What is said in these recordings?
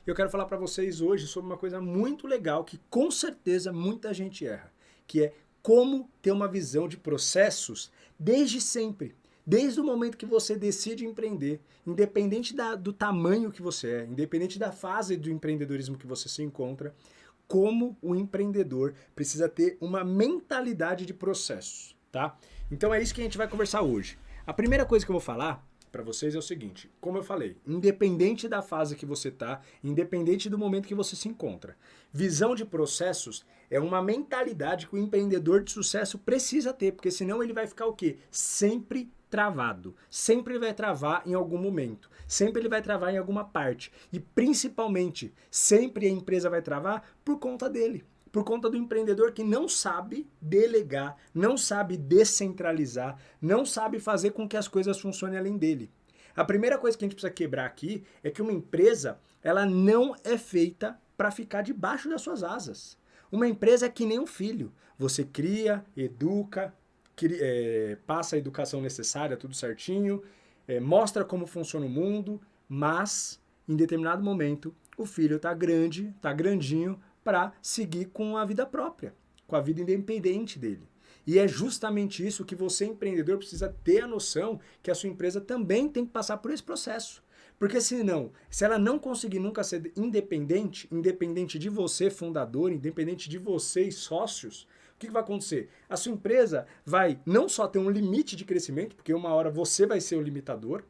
Eu quero falar para vocês hoje sobre uma coisa muito legal que com certeza muita gente erra, que é como ter uma visão de processos desde sempre. Desde o momento que você decide empreender, independente do tamanho que você é, independente da fase do empreendedorismo que você se encontra, como o empreendedor precisa ter uma mentalidade de processos, tá? Então é isso que a gente vai conversar hoje. A primeira coisa que eu vou falar para vocês é o seguinte, como eu falei, independente da fase que você tá, independente do momento que você se encontra, visão de processos é uma mentalidade que o empreendedor de sucesso precisa ter, porque senão ele vai ficar o quê? Sempre travado. Sempre ele vai travar em algum momento. Sempre ele vai travar em alguma parte. E principalmente, sempre a empresa vai travar por conta dele. Por conta do empreendedor que não sabe delegar, não sabe descentralizar, não sabe fazer com que as coisas funcionem além dele. A primeira coisa que a gente precisa quebrar aqui é que uma empresa, ela não é feita para ficar debaixo das suas asas. Uma empresa é que nem um filho. Você cria, educa, passa a educação necessária, tudo certinho, mostra como funciona o mundo, mas em determinado momento o filho está grande, está grandinho para seguir com a vida própria, com a vida independente dele. E é justamente isso que você, empreendedor, precisa ter a noção que a sua empresa também tem que passar por esse processo. Porque senão, se ela não conseguir nunca ser independente, independente de você, fundador, independente de vocês, sócios, o que vai acontecer? A sua empresa vai não só ter um limite de crescimento, porque uma hora você vai ser o limitador,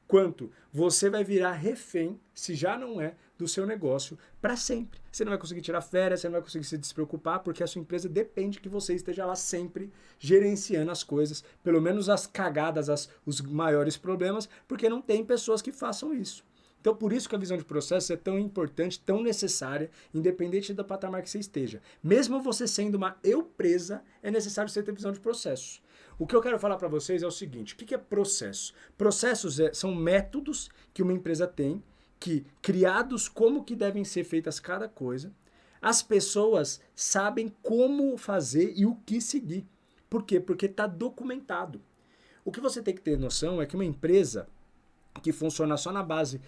quanto você vai virar refém, se já não é, do seu negócio para sempre. Você não vai conseguir tirar férias, você não vai conseguir se despreocupar, porque a sua empresa depende que você esteja lá sempre gerenciando as coisas, pelo menos as cagadas, os maiores problemas, porque não tem pessoas que façam isso. Então, por isso que a visão de processo é tão importante, tão necessária, independente do patamar que você esteja. Mesmo você sendo uma eu-presa, é necessário você ter visão de processo. O que eu quero falar para vocês é o seguinte, o que é processo? Processos são métodos que uma empresa tem, que criados como que devem ser feitas cada coisa, as pessoas sabem como fazer e o que seguir. Por quê? Porque está documentado. O que você tem que ter noção é que uma empresa que funciona só na base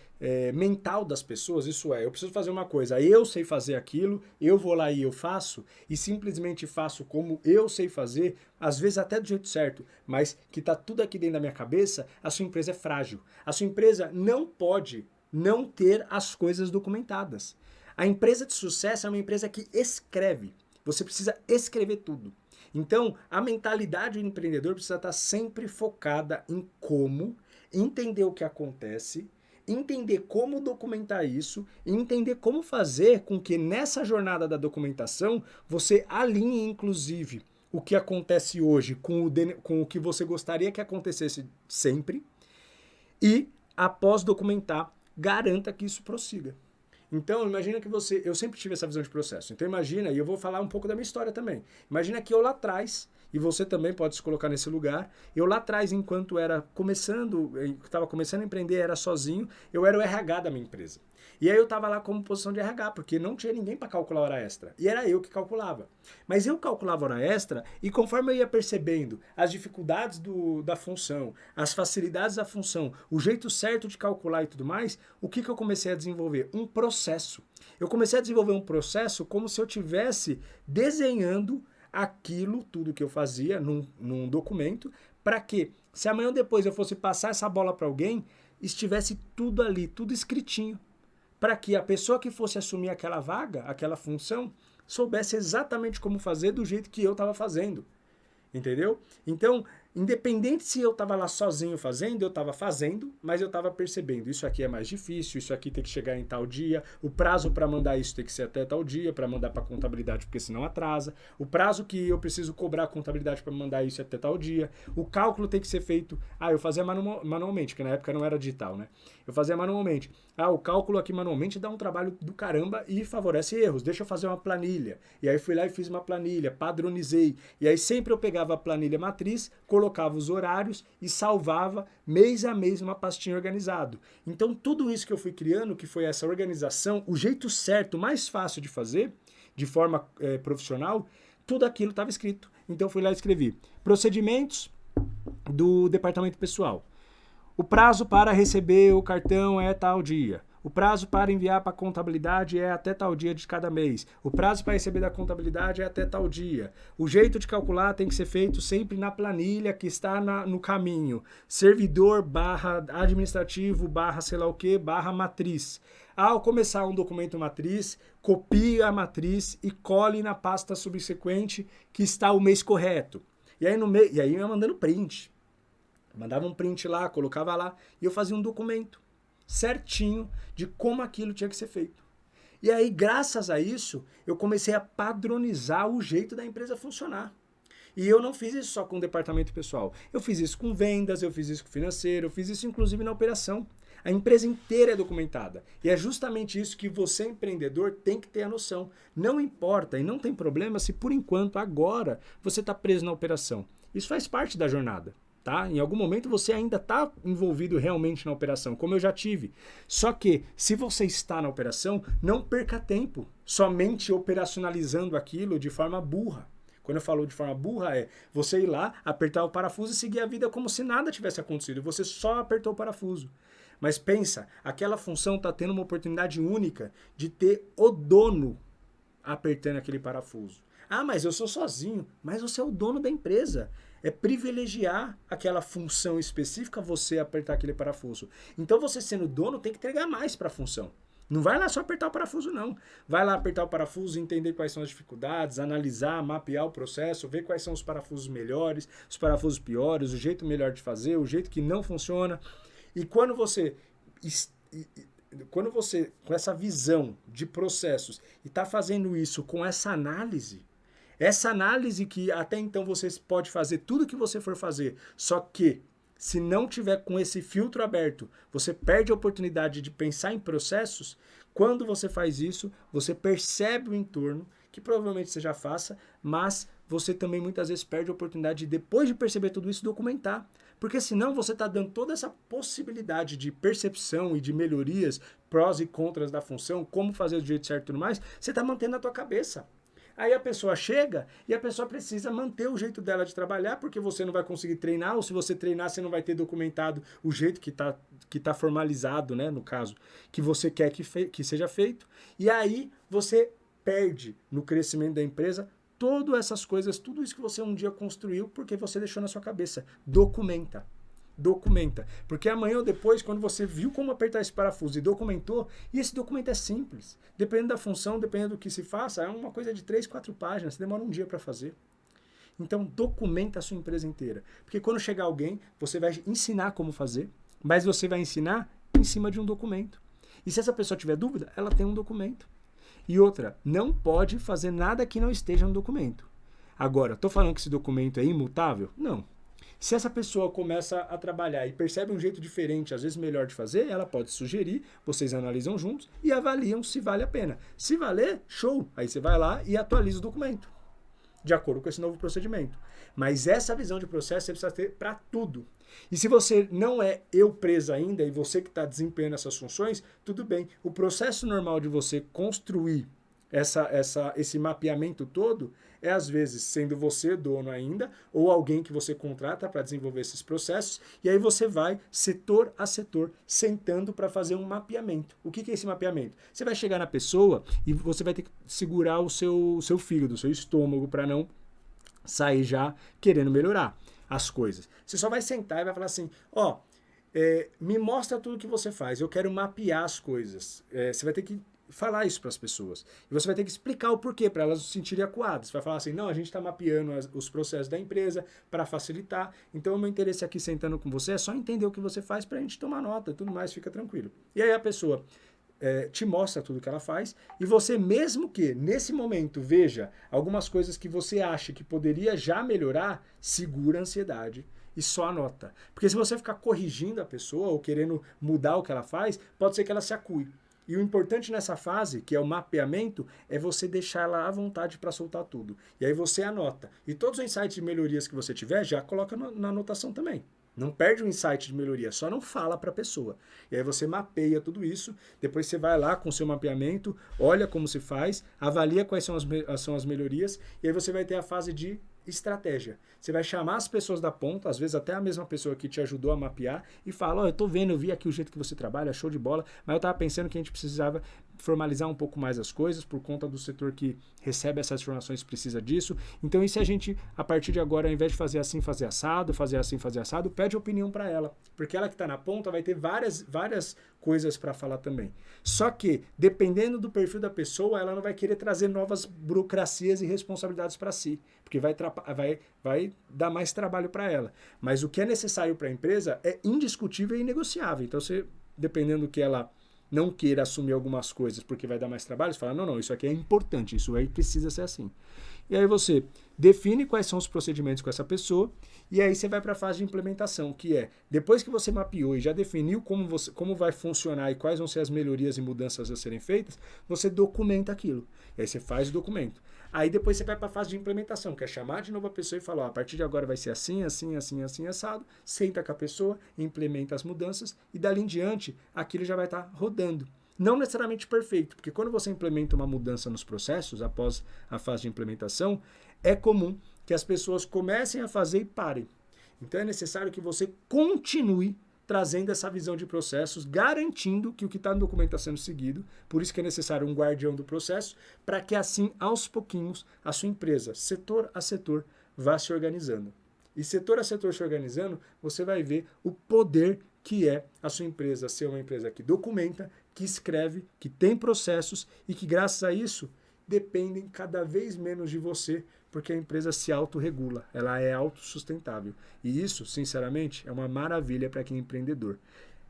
mental das pessoas, isso é, eu preciso fazer uma coisa, eu sei fazer aquilo, eu vou lá e eu faço, e simplesmente faço como eu sei fazer, às vezes até do jeito certo, mas que está tudo aqui dentro da minha cabeça, a sua empresa é frágil. A sua empresa não pode não ter as coisas documentadas. A empresa de sucesso é uma empresa que escreve. Você precisa escrever tudo. Então, a mentalidade do empreendedor precisa estar sempre focada em como entender o que acontece, entender como documentar isso e entender como fazer com que nessa jornada da documentação você alinhe, inclusive, o que acontece hoje com o que você gostaria que acontecesse sempre e, após documentar, garanta que isso prossiga. Então, imagina que eu sempre tive essa visão de processo. Então, imagina, e eu vou falar um pouco da minha história também. Imagina que eu lá atrás, e você também pode se colocar nesse lugar, eu lá atrás, enquanto estava começando a empreender, era sozinho, eu era o RH da minha empresa. E aí eu estava lá como posição de RH, porque não tinha ninguém para calcular hora extra. E era eu que calculava. Mas eu calculava hora extra e conforme eu ia percebendo as dificuldades da função, as facilidades da função, o jeito certo de calcular e tudo mais, o que eu comecei a desenvolver? Um processo. Eu comecei a desenvolver um processo como se eu estivesse desenhando aquilo, tudo que eu fazia num documento, para que, se amanhã ou depois eu fosse passar essa bola para alguém, estivesse tudo ali, tudo escritinho. Para que a pessoa que fosse assumir aquela vaga, aquela função, soubesse exatamente como fazer do jeito que eu estava fazendo. Entendeu? Então, independente se eu estava lá sozinho fazendo, eu estava fazendo, mas eu estava percebendo, isso aqui é mais difícil, isso aqui tem que chegar em tal dia, o prazo para mandar isso tem que ser até tal dia, para mandar para a contabilidade, porque senão atrasa, o prazo que eu preciso cobrar a contabilidade para mandar isso é até tal dia, o cálculo tem que ser feito, eu fazia manualmente, que na época não era digital, né? Eu fazia manualmente. O cálculo aqui manualmente dá um trabalho do caramba e favorece erros, deixa eu fazer uma planilha. E aí fui lá e fiz uma planilha, padronizei, e aí sempre eu pegava a planilha matriz, colocava os horários e salvava mês a mês uma pastinha organizado. Então tudo isso que eu fui criando, que foi essa organização, o jeito certo, mais fácil de fazer, de forma profissional, tudo aquilo estava escrito. Então fui lá e escrevi procedimentos do departamento pessoal. O prazo para receber o cartão é tal dia. O prazo para enviar para a contabilidade é até tal dia de cada mês. O prazo para receber da contabilidade é até tal dia. O jeito de calcular tem que ser feito sempre na planilha que está no caminho. Servidor barra administrativo barra sei lá o que barra matriz. Ao começar um documento matriz, copie a matriz e cole na pasta subsequente que está o mês correto. E aí eu ia mandando print. Mandava um print lá, colocava lá e eu fazia um documento certinho de como aquilo tinha que ser feito. E aí, graças a isso, eu comecei a padronizar o jeito da empresa funcionar. E eu não fiz isso só com o departamento pessoal. Eu fiz isso com vendas, eu fiz isso com financeiro, eu fiz isso inclusive na operação. A empresa inteira é documentada. E é justamente isso que você, empreendedor, tem que ter a noção. Não importa e não tem problema se, por enquanto, agora, você está preso na operação. Isso faz parte da jornada. Tá? Em algum momento você ainda está envolvido realmente na operação, como eu já tive. Só que, se você está na operação, não perca tempo somente operacionalizando aquilo de forma burra. Quando eu falo de forma burra, é você ir lá, apertar o parafuso e seguir a vida como se nada tivesse acontecido. Você só apertou o parafuso. Mas pensa, aquela função está tendo uma oportunidade única de ter o dono apertando aquele parafuso. Ah, mas eu sou sozinho. Mas você é o dono da empresa. É privilegiar aquela função específica, você apertar aquele parafuso. Então você sendo dono tem que entregar mais para a função. Não vai lá só apertar o parafuso, não. Vai lá apertar o parafuso, entender quais são as dificuldades, analisar, mapear o processo, ver quais são os parafusos melhores, os parafusos piores, o jeito melhor de fazer, o jeito que não funciona. E quando você, com essa visão de processos, e está fazendo isso com essa análise que até então você pode fazer tudo que você for fazer, só que se não tiver com esse filtro aberto, você perde a oportunidade de pensar em processos. Quando você faz isso, você percebe o entorno, que provavelmente você já faça, mas você também muitas vezes perde a oportunidade de, depois de perceber tudo isso, documentar. Porque senão você está dando toda essa possibilidade de percepção e de melhorias, prós e contras da função, como fazer do jeito certo e tudo mais, você está mantendo na tua cabeça. Aí a pessoa chega e a pessoa precisa manter o jeito dela de trabalhar, porque você não vai conseguir treinar, ou se você treinar, você não vai ter documentado o jeito que tá formalizado, né, no caso, que você quer que seja feito. E aí você perde no crescimento da empresa todas essas coisas, tudo isso que você um dia construiu, porque você deixou na sua cabeça. Documenta. Porque amanhã ou depois, quando você viu como apertar esse parafuso e documentou, e esse documento é simples, dependendo da função, dependendo do que se faça, é uma coisa de 3, 4 páginas, demora um dia para fazer. Então, documenta a sua empresa inteira. Porque quando chegar alguém, você vai ensinar como fazer, mas você vai ensinar em cima de um documento. E se essa pessoa tiver dúvida, ela tem um documento. E outra, não pode fazer nada que não esteja no documento. Agora, estou falando que esse documento é imutável? Não. Se essa pessoa começa a trabalhar e percebe um jeito diferente, às vezes melhor de fazer, ela pode sugerir, vocês analisam juntos e avaliam se vale a pena. Se valer, show! Aí você vai lá e atualiza o documento, de acordo com esse novo procedimento. Mas essa visão de processo você precisa ter para tudo. E se você não é eu presa ainda e você que está desempenhando essas funções, tudo bem. O processo normal de você construir esse mapeamento todo é, às vezes, sendo você dono ainda, ou alguém que você contrata para desenvolver esses processos, e aí você vai, setor a setor, sentando para fazer um mapeamento. O que é esse mapeamento? Você vai chegar na pessoa e você vai ter que segurar o seu fígado, o seu estômago, para não sair já querendo melhorar as coisas. Você só vai sentar e vai falar assim, me mostra tudo que você faz, eu quero mapear as coisas. Você vai ter que falar isso para as pessoas. E você vai ter que explicar o porquê, para elas se sentirem acuadas. Você vai falar assim, não, a gente está mapeando os processos da empresa para facilitar, então o meu interesse aqui sentando com você é só entender o que você faz para a gente tomar nota, tudo mais, fica tranquilo. E aí a pessoa te mostra tudo que ela faz, e você, mesmo que nesse momento veja algumas coisas que você acha que poderia já melhorar, segura a ansiedade e só anota. Porque se você ficar corrigindo a pessoa ou querendo mudar o que ela faz, pode ser que ela se acue. E o importante nessa fase, que é o mapeamento, é você deixar ela à vontade para soltar tudo. E aí você anota. E todos os insights de melhorias que você tiver, já coloca na anotação também. Não perde o insight de melhoria, só não fala para a pessoa. E aí você mapeia tudo isso, depois você vai lá com o seu mapeamento, olha como se faz, avalia quais são as melhorias, e aí você vai ter a fase de estratégia. Você vai chamar as pessoas da ponta, às vezes até a mesma pessoa que te ajudou a mapear, e fala, eu tô vendo, eu vi aqui o jeito que você trabalha, show de bola, mas eu tava pensando que a gente precisava formalizar um pouco mais as coisas, por conta do setor que recebe essas informações precisa disso. Então, e se a gente, a partir de agora, ao invés de fazer assim, fazer assado, fazer assim, fazer assado, pede opinião para ela. Porque ela que está na ponta vai ter várias coisas para falar também. Só que, dependendo do perfil da pessoa, ela não vai querer trazer novas burocracias e responsabilidades para si. Porque vai dar mais trabalho para ela. Mas o que é necessário para a empresa é indiscutível e inegociável. Então, você, dependendo do que ela não queira assumir algumas coisas porque vai dar mais trabalho, você fala, não, isso aqui é importante, isso aí precisa ser assim. E aí você define quais são os procedimentos com essa pessoa e aí você vai para a fase de implementação, que é, depois que você mapeou e já definiu como vai funcionar e quais vão ser as melhorias e mudanças a serem feitas, você documenta aquilo. E aí você faz o documento. Aí depois você vai para a fase de implementação, que é chamar de novo a pessoa e falar, a partir de agora vai ser assim, assim, assim, assim, assado. Senta com a pessoa, implementa as mudanças e dali em diante aquilo já vai estar rodando. Não necessariamente perfeito, porque quando você implementa uma mudança nos processos, após a fase de implementação, é comum que as pessoas comecem a fazer e parem. Então é necessário que você continue trazendo essa visão de processos, garantindo que o que está no documento está sendo seguido. Por isso que é necessário um guardião do processo, para que assim, aos pouquinhos, a sua empresa, setor a setor, vá se organizando. E setor a setor se organizando, você vai ver o poder que é a sua empresa ser uma empresa que documenta, que escreve, que tem processos e que, graças a isso, dependem cada vez menos de você, porque a empresa se autorregula, ela é autossustentável. E isso, sinceramente, é uma maravilha para quem é empreendedor.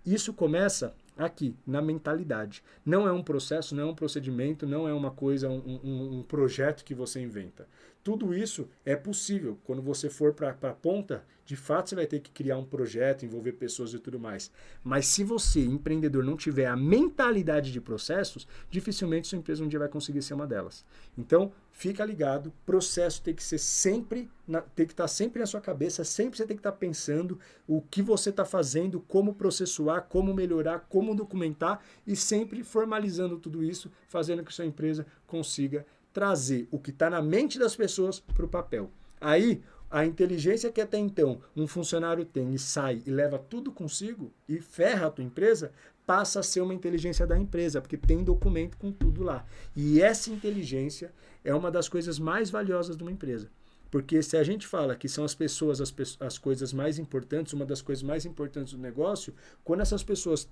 Isso começa aqui, na mentalidade. Não é um processo, não é um procedimento, não é uma coisa, um projeto que você inventa. Tudo isso é possível. Quando você for para a ponta, de fato você vai ter que criar um projeto, envolver pessoas e tudo mais. Mas se você, empreendedor, não tiver a mentalidade de processos, dificilmente sua empresa um dia vai conseguir ser uma delas. Então, fica ligado, processo tem que ser sempre, tem que estar sempre na sua cabeça, sempre você tem que estar pensando o que você está fazendo, como processuar, como melhorar, como documentar e sempre formalizando tudo isso, fazendo que sua empresa consiga trazer o que está na mente das pessoas para o papel. Aí, a inteligência que até então um funcionário tem e sai e leva tudo consigo e ferra a tua empresa, passa a ser uma inteligência da empresa, porque tem documento com tudo lá. E essa inteligência é uma das coisas mais valiosas de uma empresa. Porque se a gente fala que são as pessoas as coisas mais importantes, uma das coisas mais importantes do negócio, quando essas pessoas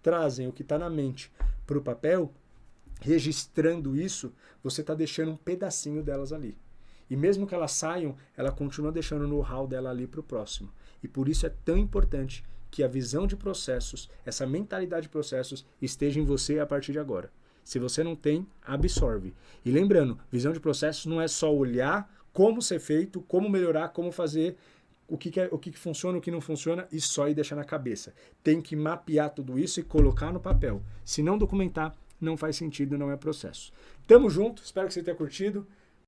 trazem o que está na mente para o papel, registrando isso, você está deixando um pedacinho delas ali. E mesmo que elas saiam, ela continua deixando o know-how dela ali para o próximo. E por isso é tão importante que a visão de processos, essa mentalidade de processos, esteja em você a partir de agora. Se você não tem, absorve. E lembrando, visão de processos não é só olhar como ser feito, como melhorar, como fazer, o que funciona, o que não funciona e só ir deixar na cabeça. Tem que mapear tudo isso e colocar no papel. Se não documentar, não faz sentido, não é processo. Tamo junto, espero que você tenha curtido.